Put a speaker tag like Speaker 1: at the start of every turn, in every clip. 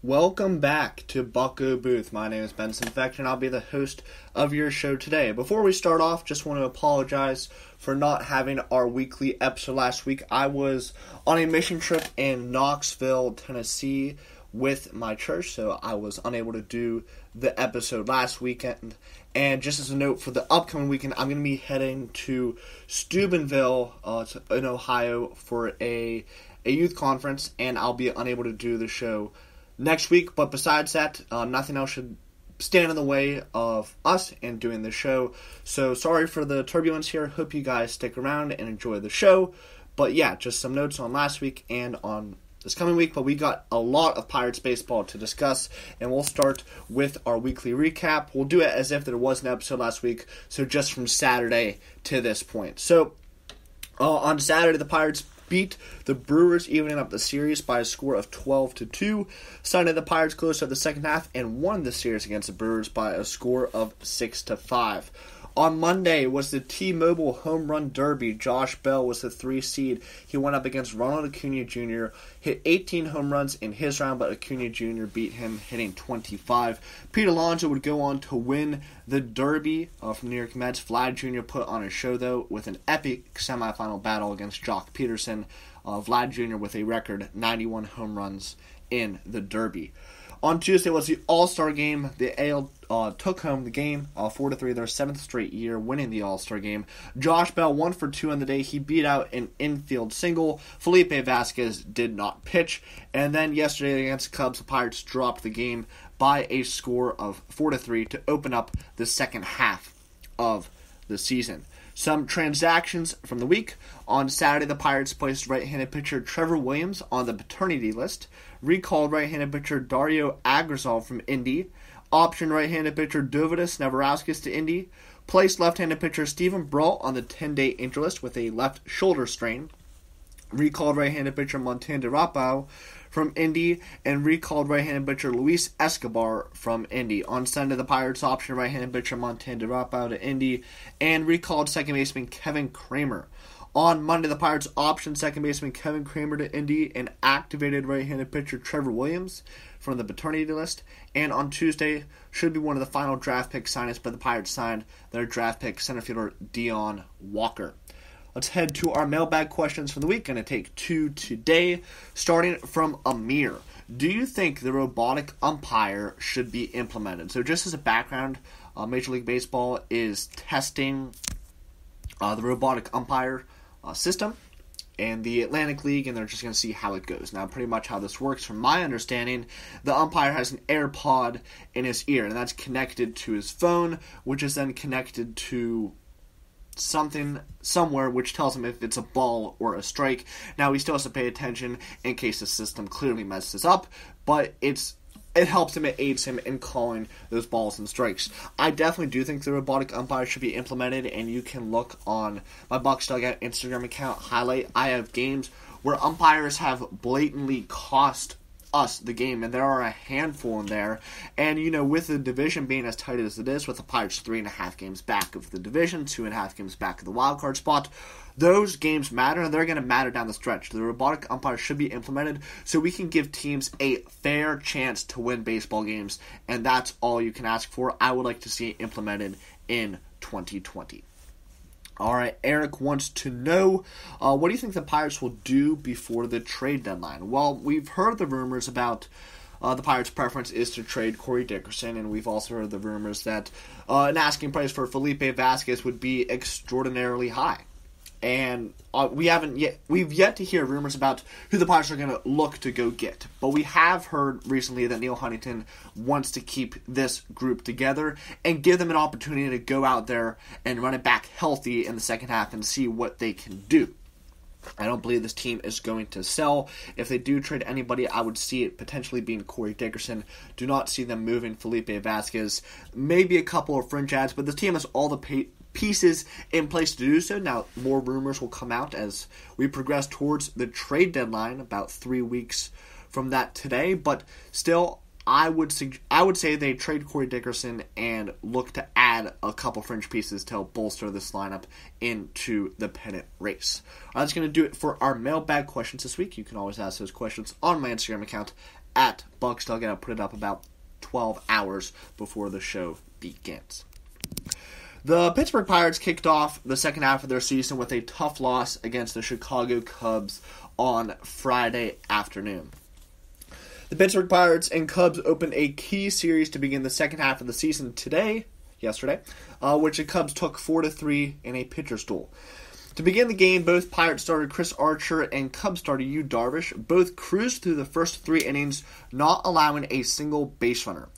Speaker 1: Welcome back to Bucko Booth. My name is Benson Fecht, and I'll be the host of your show today. Before we start off, just want to apologize for not having our weekly episode last week. I was on a mission trip in Knoxville, Tennessee with my church, so I was unable to do the episode last weekend. And just as a note, for the upcoming weekend, I'm going to be heading to Steubenville in Ohio for a youth conference, and I'll be unable to do the show next week. But besides that, nothing else should stand in the way of us and doing the show. So sorry for the turbulence here. Hope you guys stick around and enjoy the show. But yeah, just some notes on last week and on this coming week. But we got a lot of Pirates baseball to discuss, and we'll start with our weekly recap. We'll do it as if there was an episode last week, so just from Saturday to this point. So on Saturday, the Pirates beat the Brewers, evening up the series by a score of 12-2. Sunday, the Pirates closed out the second half and won the series against the Brewers by a score of 6-5. On Monday was the T-Mobile Home Run Derby. Josh Bell was the 3 seed. He went up against Ronald Acuna Jr., hit 18 home runs in his round, but Acuna Jr. beat him, hitting 25. Pete Alonso would go on to win the Derby from the New York Mets. Vlad Jr. put on a show, though, with an epic semifinal battle against Jock Peterson. Vlad Jr. with a record 91 home runs in the Derby. On Tuesday was the All-Star Game. The AL took home the game 4-3, their 7th straight year winning the All-Star Game. Josh Bell 1 for 2 on the day. He beat out an infield single. Felipe Vasquez did not pitch. And then yesterday against the Cubs, the Pirates dropped the game by a score of 4-3 to open up the second half of the season. Some transactions from the week. On Saturday, the Pirates placed right-handed pitcher Trevor Williams on the paternity list. Recalled right-handed pitcher Dario Agrazal from Indy. Optioned right-handed pitcher Dovidas Neverauskas to Indy. Placed left-handed pitcher Stephen Brault on the 10-day injury list with a left shoulder strain. Recalled right-handed pitcher Montanda Rapao from Indy, and recalled right-handed pitcher Luis Escobar from Indy. On Sunday, the Pirates optioned right-handed pitcher Montanda Rapao to Indy, and recalled second baseman Kevin Kramer. On Monday, the Pirates optioned second baseman Kevin Kramer to Indy and activated right-handed pitcher Trevor Williams from the paternity list. And on Tuesday, should be one of the final draft pick signings, but the Pirates signed their draft pick center fielder Dion Walker. Let's head to our mailbag questions for the week. Going to take 2 today, starting from Amir. Do you think the robotic umpire should be implemented? So just as a background, Major League Baseball is testing the robotic umpire system and the Atlantic League, and they're just going to see how it goes. Now, pretty much how this works, from my understanding, the umpire has an AirPod in his ear, and that's connected to his phone, which is then connected to something somewhere which tells him if it's a ball or a strike. Now, he still has to pay attention in case the system clearly messes up, but it helps him, it aids him in calling those balls and strikes. I definitely do think the robotic umpire should be implemented, and you can look on my Bucs Dugout Instagram account highlight. I have games where umpires have blatantly cost us the game, and there are a handful in there. And with the division being as tight as it is, with the Pirates 3.5 games back of the division, 2.5 games back of the wild card spot, those games matter, and they're going to matter down the stretch. The robotic umpire should be implemented so we can give teams a fair chance to win baseball games, and that's all you can ask for. I would like to see it implemented in 2020. All right, Eric wants to know, what do you think the Pirates will do before the trade deadline? Well, we've heard the rumors about the Pirates' preference is to trade Corey Dickerson, and we've also heard the rumors that an asking price for Felipe Vasquez would be extraordinarily high. And we've yet to hear rumors about who the Pirates are going to look to go get. But we have heard recently that Neil Huntington wants to keep this group together and give them an opportunity to go out there and run it back healthy in the second half and see what they can do. I don't believe this team is going to sell. If they do trade anybody, I would see it potentially being Corey Dickerson. Do not see them moving Felipe Vasquez. Maybe a couple of fringe ads, but this team has all the pieces in place to do so. Now, more rumors will come out as we progress towards the trade deadline, about 3 weeks from that today. But still, I would say they trade Corey Dickerson and look to add a couple fringe pieces to help bolster this lineup into the pennant race. That's going to do it for our mailbag questions this week. You can always ask those questions on my Instagram account at Bucs Dugout. I'll put it up about 12 hours before the show begins. The Pittsburgh Pirates kicked off the second half of their season with a tough loss against the Chicago Cubs on Friday afternoon. The Pittsburgh Pirates and Cubs opened a key series to begin the second half of the season yesterday, which the Cubs took 4-3 in a pitcher's duel. To begin the game, both Pirates started Chris Archer and Cubs starter Yu Darvish both cruised through the first 3 innings, not allowing a single base runner.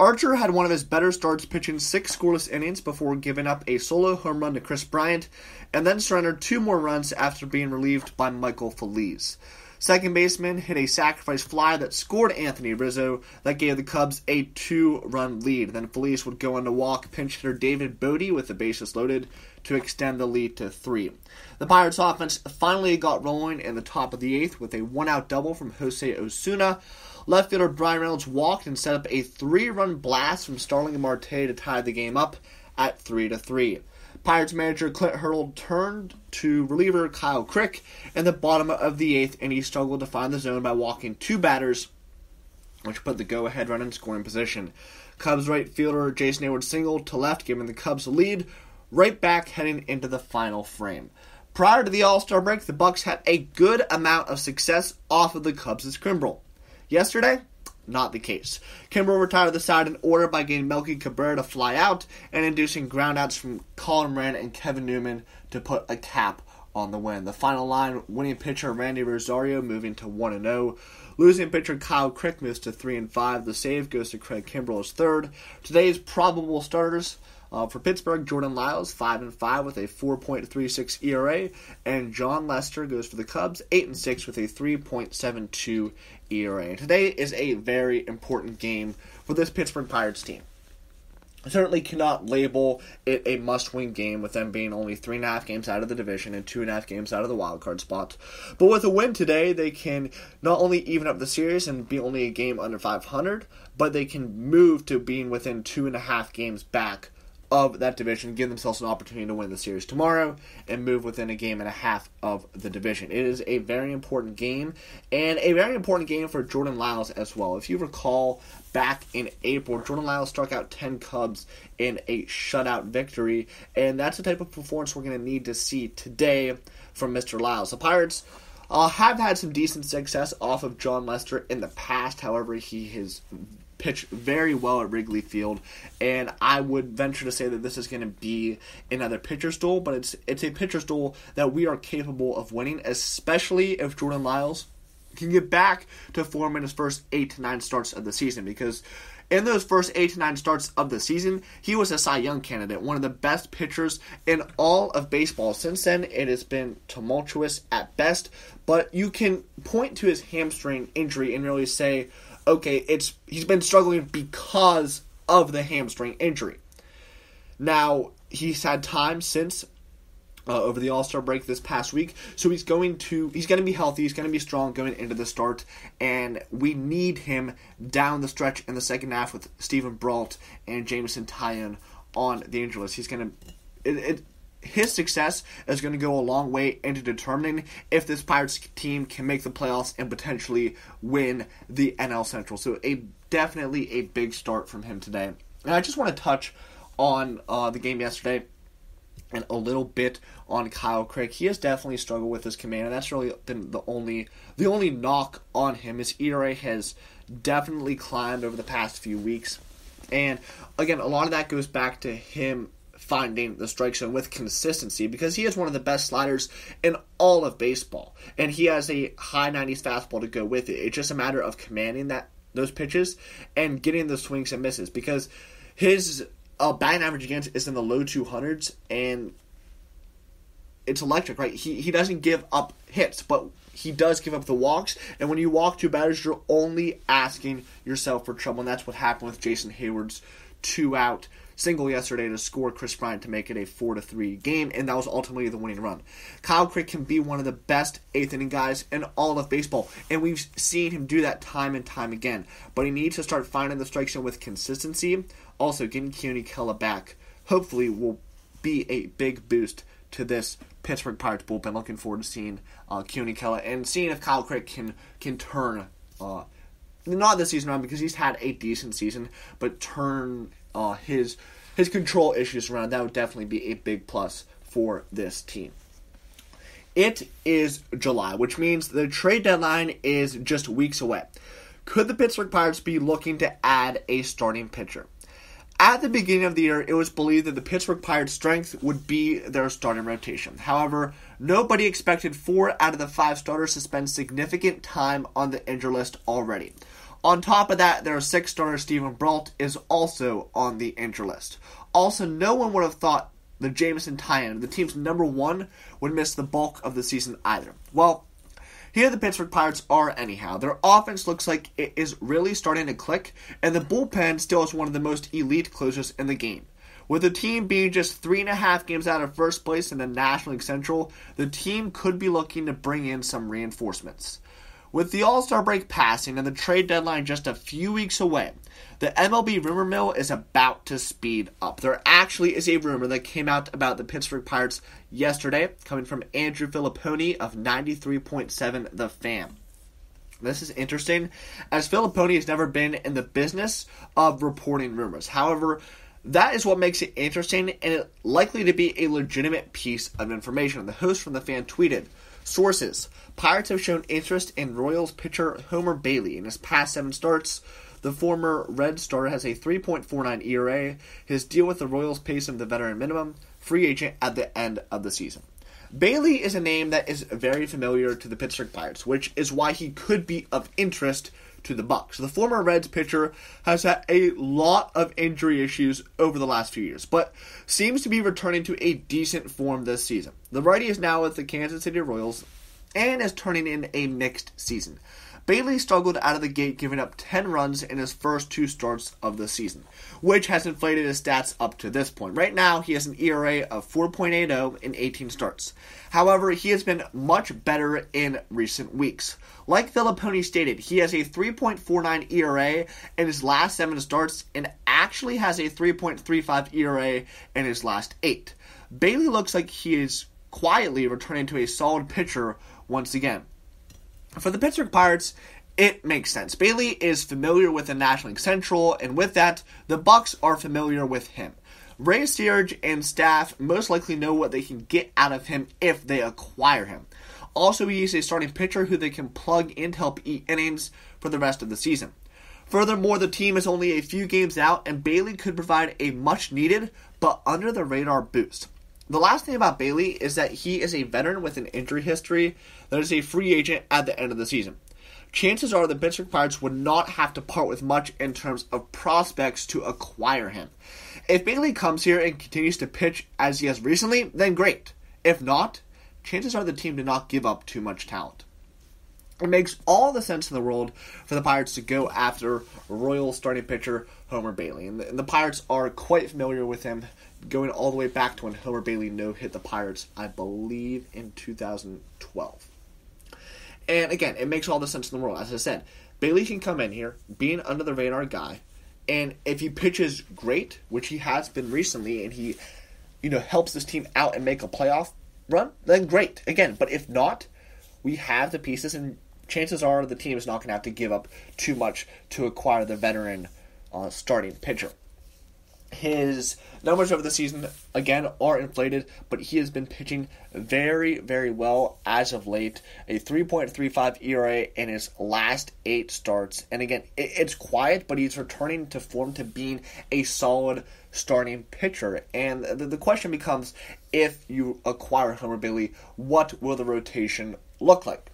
Speaker 1: Archer had one of his better starts, pitching 6 scoreless innings before giving up a solo home run to Chris Bryant, and then surrendered 2 more runs after being relieved by Michael Feliz. Second baseman hit a sacrifice fly that scored Anthony Rizzo that gave the Cubs a 2-run lead. Then Feliz would go on to walk pinch hitter David Bodie with the bases loaded to extend the lead to 3. The Pirates offense finally got rolling in the top of the 8th with a 1-out double from Jose Osuna. Left fielder Brian Reynolds walked and set up a 3-run blast from Starling Marte to tie the game up at 3-3. Pirates manager Clint Hurdle turned to reliever Kyle Crick in the bottom of the 8th, and he struggled to find the zone by walking 2 batters, which put the go-ahead run in scoring position. Cubs right fielder Jason Hayward singled to left, giving the Cubs a lead right back heading into the final frame. Prior to the All-Star break, the Bucs had a good amount of success off of the Cubs' Kimbrel. Yesterday, not the case. Kimbrel retired the side in order by getting Melky Cabrera to fly out and inducing groundouts from Colin Moran and Kevin Newman to put a cap on the win. The final line, winning pitcher Randy Rosario moving to 1-0. Losing pitcher Kyle Crick moves to 3-5. The save goes to Craig Kimbrel as third. Today's probable starters for Pittsburgh, Jordan Lyles, 5-5 with a 4.36 ERA, and John Lester goes for the Cubs, 8-6 with a 3.72 ERA. And today is a very important game for this Pittsburgh Pirates team. I certainly cannot label it a must-win game with them being only 3.5 games out of the division and 2.5 games out of the wildcard spot. But with a win today, they can not only even up the series and be only a game under 500, but they can move to being within 2.5 games back of that division, give themselves an opportunity to win the series tomorrow and move within a game and a half of the division. It is a very important game, and a very important game for Jordan Lyles as well. If you recall, back in April, Jordan Lyles struck out 10 Cubs in a shutout victory, and that's the type of performance we're going to need to see today from Mr. Lyles. The Pirates have had some decent success off of John Lester in the past. However, he has pitched very well at Wrigley Field, and I would venture to say that this is going to be another pitcher's duel, but it's a pitcher's duel that we are capable of winning, especially if Jordan Lyles can get back to form in his first 8 to 9 starts of the season, because in those first 8 to 9 starts of the season, he was a Cy Young candidate, one of the best pitchers in all of baseball. Since then, it has been tumultuous at best, but you can point to his hamstring injury and really say, okay, he's been struggling because of the hamstring injury. Now, he's had time since over the All-Star break this past week, so he's going to be healthy, he's going to be strong going into the start, and we need him down the stretch in the second half with Stephen Brault and Jameson Taillon on the injury list. He's going to his success is going to go a long way into determining if this Pirates team can make the playoffs and potentially win the NL Central. So definitely a big start from him today. And I just want to touch on the game yesterday and a little bit on Kyle Crick. He has definitely struggled with his command, and that's really been the only knock on him. His ERA has definitely climbed over the past few weeks. And again, a lot of that goes back to him finding the strike zone with consistency, because he has one of the best sliders in all of baseball, and he has a high 90s fastball to go with it. It's just a matter of commanding those pitches and getting the swings and misses, because his batting average against is in the low 200s, and it's electric, right? He doesn't give up hits, but he does give up the walks, and when you walk 2 batters, you're only asking yourself for trouble, and that's what happened with Jason Hayward's 2-out single yesterday to score Chris Bryant to make it a 4-3 game, and that was ultimately the winning run. Kyle Crick can be one of the best 8th inning guys in all of baseball, and we've seen him do that time and time again, but he needs to start finding the strike zone with consistency. Also, getting Keone Kela back hopefully will be a big boost to this Pittsburgh Pirates bullpen. Looking forward to seeing Keone Kela and seeing if Kyle Crick can turn not this season around because he's had a decent season, but turn his control issues around. That would definitely be a big plus for this team. It is July, which means the trade deadline is just weeks away. Could the Pittsburgh Pirates be looking to add a starting pitcher? At the beginning of the year, it was believed that the Pittsburgh Pirates' strength would be their starting rotation. However, nobody expected 4 out of the 5 starters to spend significant time on the injured list already. On top of that, their 6th starter, Stephen Brault, is also on the injured list. Also, no one would have thought the Jameson tie-in, the team's number 1, would miss the bulk of the season either. Well, here the Pittsburgh Pirates are anyhow. Their offense looks like it is really starting to click, and the bullpen still is one of the most elite closers in the game. With the team being just 3.5 games out of first place in the National League Central, the team could be looking to bring in some reinforcements. With the All-Star break passing and the trade deadline just a few weeks away, the MLB rumor mill is about to speed up. There actually is a rumor that came out about the Pittsburgh Pirates yesterday, coming from Andrew Filipponi of 93.7 The Fan. This is interesting, as Filipponi has never been in the business of reporting rumors. However, that is what makes it interesting, and it's likely to be a legitimate piece of information. The host from The Fan tweeted, "Sources: Pirates have shown interest in Royals pitcher Homer Bailey. In his past 7 starts, the former Red starter has a 3.49 ERA. His deal with the Royals pays him the veteran minimum, free agent at the end of the season." Bailey is a name that is very familiar to the Pittsburgh Pirates, which is why he could be of interest to the Bucs. The former Reds pitcher has had a lot of injury issues over the last few years, but seems to be returning to a decent form this season. The righty is now with the Kansas City Royals and is turning in a mixed season. Bailey struggled out of the gate, giving up 10 runs in his first 2 starts of the season, which has inflated his stats up to this point. Right now, he has an ERA of 4.80 in 18 starts. However, he has been much better in recent weeks. Like Filipponi stated, he has a 3.49 ERA in his last 7 starts and actually has a 3.35 ERA in his last 8. Bailey looks like he is quietly returning to a solid pitcher once again. For the Pittsburgh Pirates, it makes sense. Bailey is familiar with the National League Central, and with that, the Bucs are familiar with him. Ray Searage and staff most likely know what they can get out of him if they acquire him. Also, he is a starting pitcher who they can plug in to help eat innings for the rest of the season. Furthermore, the team is only a few games out, and Bailey could provide a much-needed but under-the-radar boost. The last thing about Bailey is that he is a veteran with an injury history that is a free agent at the end of the season. Chances are the Pittsburgh Pirates would not have to part with much in terms of prospects to acquire him. If Bailey comes here and continues to pitch as he has recently, then great. If not, chances are the team did not give up too much talent. It makes all the sense in the world for the Pirates to go after Royals starting pitcher Homer Bailey. And the Pirates are quite familiar with him, going all the way back to when Homer Bailey no-hit the Pirates, I believe, in 2012. And again, it makes all the sense in the world. As I said, Bailey can come in here, be an under-the-radar guy, and if he pitches great, which he has been recently, and he helps this team out and make a playoff run, then great. Again, but if not, we have the pieces, and chances are the team is not going to have to give up too much to acquire the veteran starting pitcher. His numbers over the season, again, are inflated, but he has been pitching very, very well as of late. A 3.35 ERA in his last 8 starts. And again, it's quiet, but he's returning to form to being a solid starting pitcher. And the question becomes, if you acquire Homer Bailey, what will the rotation look like?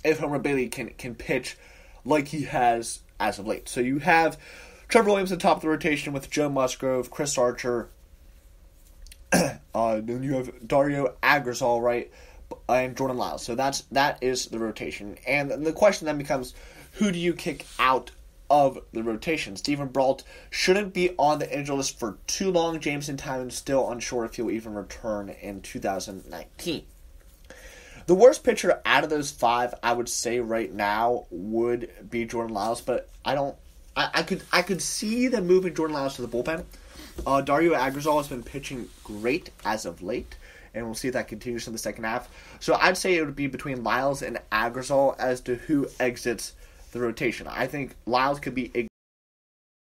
Speaker 1: If Homer Bailey can pitch like he has as of late. So you have Trevor Williams at the top of the rotation with Joe Musgrove, Chris Archer, then you have Dario Agrazal, right, and Jordan Lyles. So that is the rotation. And the question then becomes, who do you kick out of the rotation? Stephen Brault shouldn't be on the injury list for too long. Jameson Tynan still unsure if he'll even return in 2019. The worst pitcher out of those 5, I would say right now, would be Jordan Lyles, but I could see them moving Jordan Lyles to the bullpen. Dario Agrazal has been pitching great as of late, and we'll see if that continues in the second half. So I'd say it would be between Lyles and Agrazal as to who exits the rotation. I think Lyles could be a